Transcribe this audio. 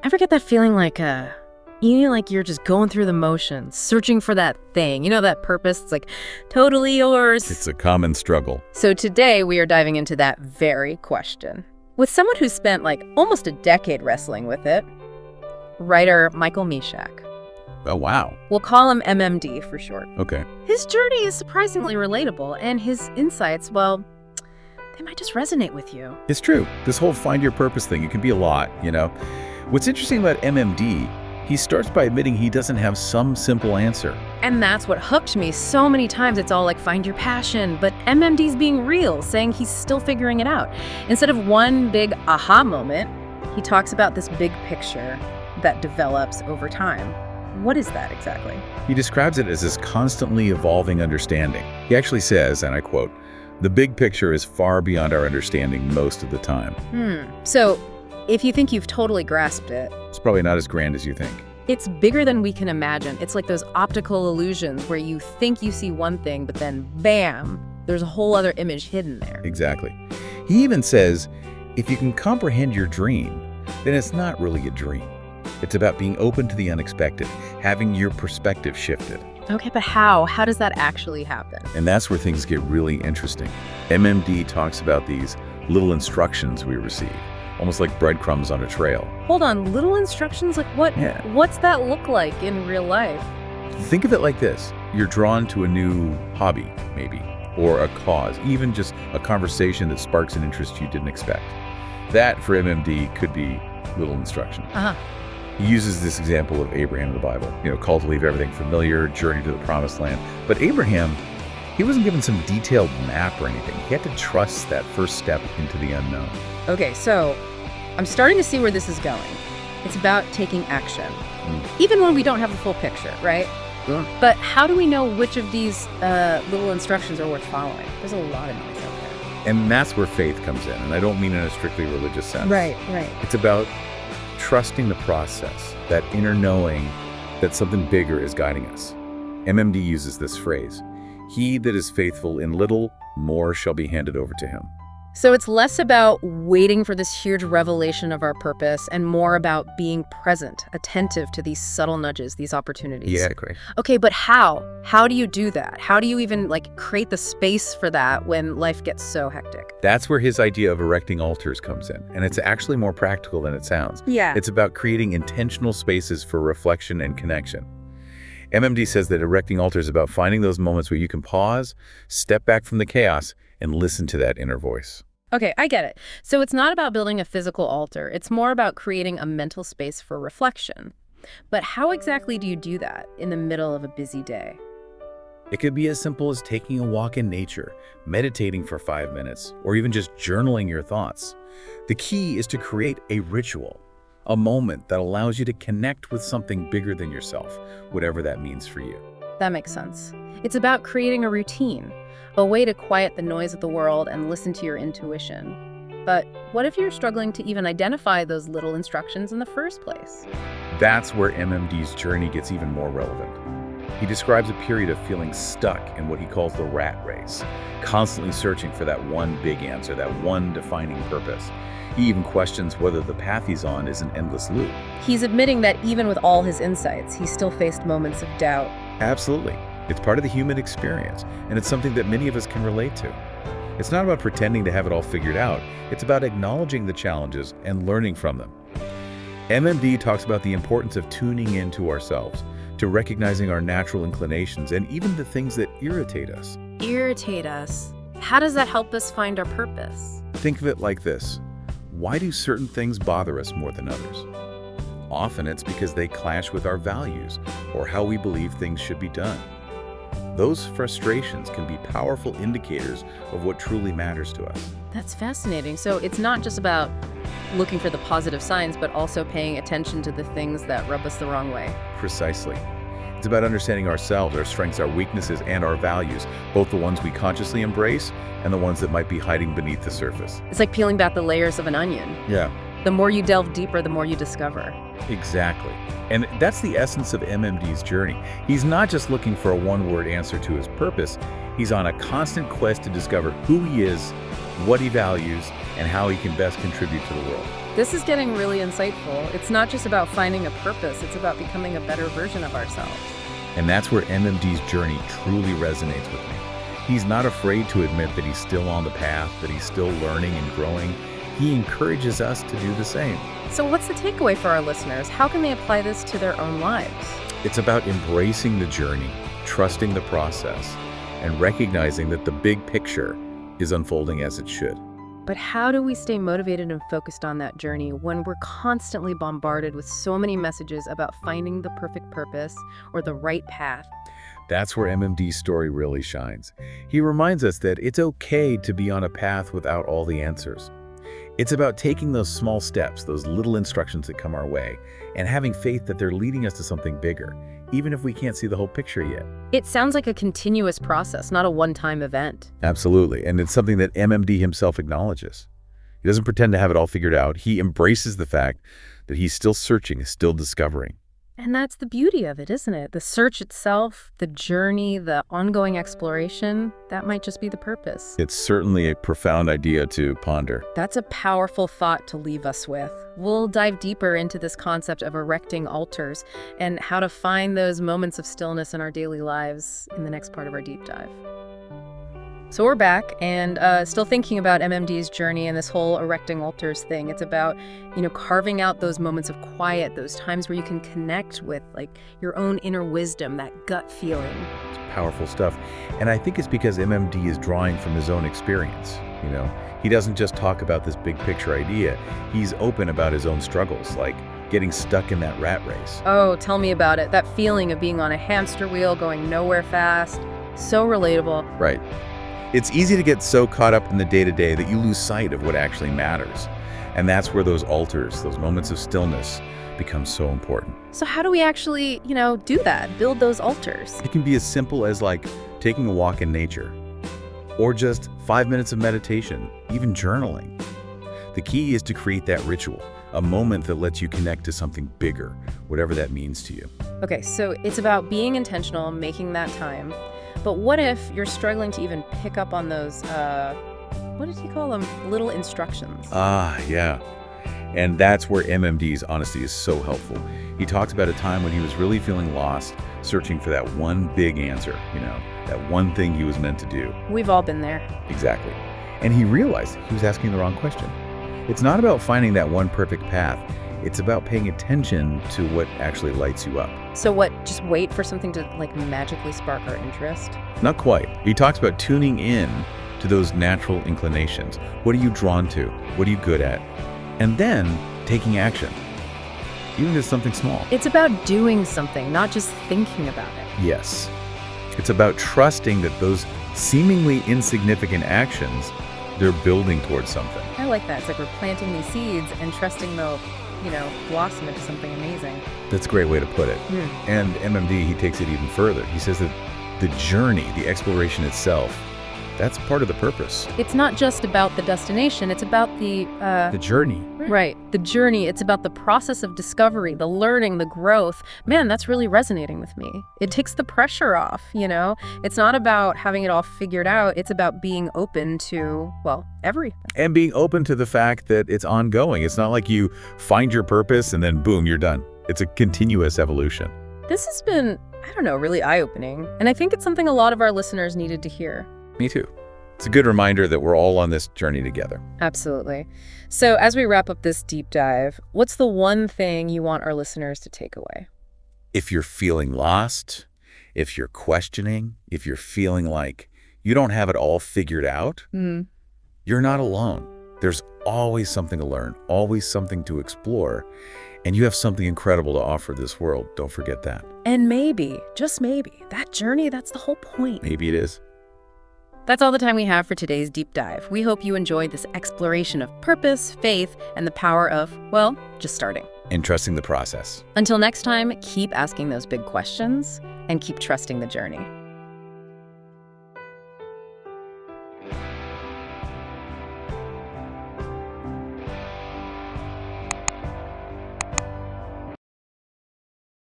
Ever get that feeling like you're just going through the motions, searching for that thing, that purpose? It's like totally yours. It's a common struggle. So today we are diving into that very question with someone who spent almost a decade wrestling with it, writer Michael Mishak. Oh, wow. We'll call him MMD for short. Okay. His journey is surprisingly relatable, and his insights, well, they might just resonate with you. It's true. This whole find your purpose thing, it can be a lot, What's interesting about MMD, he starts by admitting he doesn't have some simple answer. And that's what hooked me so many times. It's all find your passion, but MMD's being real, saying he's still figuring it out. Instead of one big aha moment, he talks about this big picture that develops over time. What is that exactly? He describes it as this constantly evolving understanding. He actually says, and I quote, "The big picture is far beyond our understanding most of the time." So if you think you've totally grasped it, it's probably not as grand as you think. It's bigger than we can imagine. It's like those optical illusions where you think you see one thing, but then bam, there's a whole other image hidden there. Exactly. He even says, if you can comprehend your dream, then it's not really a dream. It's about being open to the unexpected, having your perspective shifted. Okay, but how? How does that actually happen? And that's where things get really interesting. MMD talks about these little instructions we receive, almost like breadcrumbs on a trail. Hold on, little instructions? What's that look like in real life? Think of it like this. You're drawn to a new hobby, maybe, or a cause, even just a conversation that sparks an interest you didn't expect. That, for MMD, could be little instruction. He uses this example of Abraham in the Bible, called to leave everything familiar, journey to the promised land. But Abraham, he wasn't given some detailed map or anything. He had to trust that first step into the unknown. Okay, so I'm starting to see where this is going. It's about taking action, even when we don't have the full picture, right? Sure. But how do we know which of these little instructions are worth following? There's a lot of noise out there. And that's where faith comes in, and I don't mean in a strictly religious sense. Right. It's about trusting the process, that inner knowing that something bigger is guiding us. MMD uses this phrase, "He that is faithful in little, more shall be handed over to him." So it's less about waiting for this huge revelation of our purpose and more about being present, attentive to these subtle nudges, these opportunities. Yeah, great. Okay, but how? How do you do that? How do you even create the space for that when life gets so hectic? That's where his idea of erecting altars comes in, and it's actually more practical than it sounds. Yeah. It's about creating intentional spaces for reflection and connection. MMD says that erecting altars is about finding those moments where you can pause, step back from the chaos, and listen to that inner voice. Okay, I get it. So it's not about building a physical altar. It's more about creating a mental space for reflection. But how exactly do you do that in the middle of a busy day? It could be as simple as taking a walk in nature, meditating for 5 minutes, or even just journaling your thoughts. The key is to create a ritual, a moment that allows you to connect with something bigger than yourself, whatever that means for you. That makes sense. It's about creating a routine, a way to quiet the noise of the world and listen to your intuition. But what if you're struggling to even identify those little instructions in the first place? That's where MMD's journey gets even more relevant. He describes a period of feeling stuck in what he calls the rat race, constantly searching for that one big answer, that one defining purpose. He even questions whether the path he's on is an endless loop. He's admitting that even with all his insights, he still faced moments of doubt. Absolutely. It's part of the human experience, and it's something that many of us can relate to. It's not about pretending to have it all figured out. It's about acknowledging the challenges and learning from them. MMD talks about the importance of tuning into ourselves, to recognizing our natural inclinations and even the things that irritate us. Irritate us? How does that help us find our purpose? Think of it like this. Why do certain things bother us more than others? Often it's because they clash with our values or how we believe things should be done. Those frustrations can be powerful indicators of what truly matters to us. That's fascinating. So it's not just about looking for the positive signs, but also paying attention to the things that rub us the wrong way. Precisely. It's about understanding ourselves, our strengths, our weaknesses, and our values, both the ones we consciously embrace and the ones that might be hiding beneath the surface. It's like peeling back the layers of an onion. Yeah. The more you delve deeper, the more you discover. Exactly. And that's the essence of MMD's journey. He's not just looking for a one-word answer to his purpose. He's on a constant quest to discover who he is, what he values, and how he can best contribute to the world. This is getting really insightful. It's not just about finding a purpose, it's about becoming a better version of ourselves. And that's where MMD's journey truly resonates with me. He's not afraid to admit that he's still on the path, that he's still learning and growing. He encourages us to do the same. So what's the takeaway for our listeners? How can they apply this to their own lives? It's about embracing the journey, trusting the process, and recognizing that the big picture is unfolding as it should. But how do we stay motivated and focused on that journey when we're constantly bombarded with so many messages about finding the perfect purpose or the right path? That's where MMD's story really shines. He reminds us that it's okay to be on a path without all the answers. It's about taking those small steps, those little instructions that come our way, and having faith that they're leading us to something bigger, even if we can't see the whole picture yet. It sounds like a continuous process, not a one-time event. Absolutely, and it's something that MMD himself acknowledges. He doesn't pretend to have it all figured out. He embraces the fact that he's still searching, still discovering. And that's the beauty of it, isn't it? The search itself, the journey, the ongoing exploration, that might just be the purpose. It's certainly a profound idea to ponder. That's a powerful thought to leave us with. We'll dive deeper into this concept of erecting altars and how to find those moments of stillness in our daily lives in the next part of our deep dive. So we're back and still thinking about MMD's journey and this whole erecting altars thing. It's about, carving out those moments of quiet, those times where you can connect with your own inner wisdom, that gut feeling. It's powerful stuff. And I think it's because MMD is drawing from his own experience. He doesn't just talk about this big picture idea. He's open about his own struggles, like getting stuck in that rat race. Oh, tell me about it. That feeling of being on a hamster wheel, going nowhere fast. So relatable. Right. It's easy to get so caught up in the day-to-day that you lose sight of what actually matters. And that's where those altars, those moments of stillness, become so important. So how do we actually, do that? Build those altars? It can be as simple as taking a walk in nature, or just 5 minutes of meditation, even journaling. The key is to create that ritual, a moment that lets you connect to something bigger, whatever that means to you. Okay, so it's about being intentional, making that time. But what if you're struggling to even pick up on those, what did he call them? Little instructions. Yeah. And that's where MMD's honesty is so helpful. He talks about a time when he was really feeling lost, searching for that one big answer, that one thing he was meant to do. We've all been there. Exactly. And he realized he was asking the wrong question. It's not about finding that one perfect path. It's about paying attention to what actually lights you up. So what, just wait for something to magically spark our interest? Not quite. He talks about tuning in to those natural inclinations. What are you drawn to? What are you good at? And then taking action, even if it's something small. It's about doing something, not just thinking about it. Yes. It's about trusting that those seemingly insignificant actions, they're building towards something. I like that. It's like we're planting these seeds and trusting they'll blossom into something amazing. That's a great way to put it. And MMD, he takes it even further. He says that the journey, the exploration itself, that's part of the purpose. It's not just about the destination, it's about the journey. Right. The journey. It's about the process of discovery, the learning, the growth. Man, that's really resonating with me. It takes the pressure off, It's not about having it all figured out. It's about being open to, everything. And being open to the fact that it's ongoing. It's not like you find your purpose and then boom, you're done. It's a continuous evolution. This has been, really eye-opening. And I think it's something a lot of our listeners needed to hear. Me too. It's a good reminder that we're all on this journey together. Absolutely. So as we wrap up this deep dive, what's the one thing you want our listeners to take away? If you're feeling lost, if you're questioning, if you're feeling like you don't have it all figured out, you're not alone. There's always something to learn, always something to explore, and you have something incredible to offer this world. Don't forget that. And maybe, just maybe, that journey, that's the whole point. Maybe it is. That's all the time we have for today's deep dive. We hope you enjoyed this exploration of purpose, faith, and the power of, just starting. And trusting the process. Until next time, keep asking those big questions and keep trusting the journey.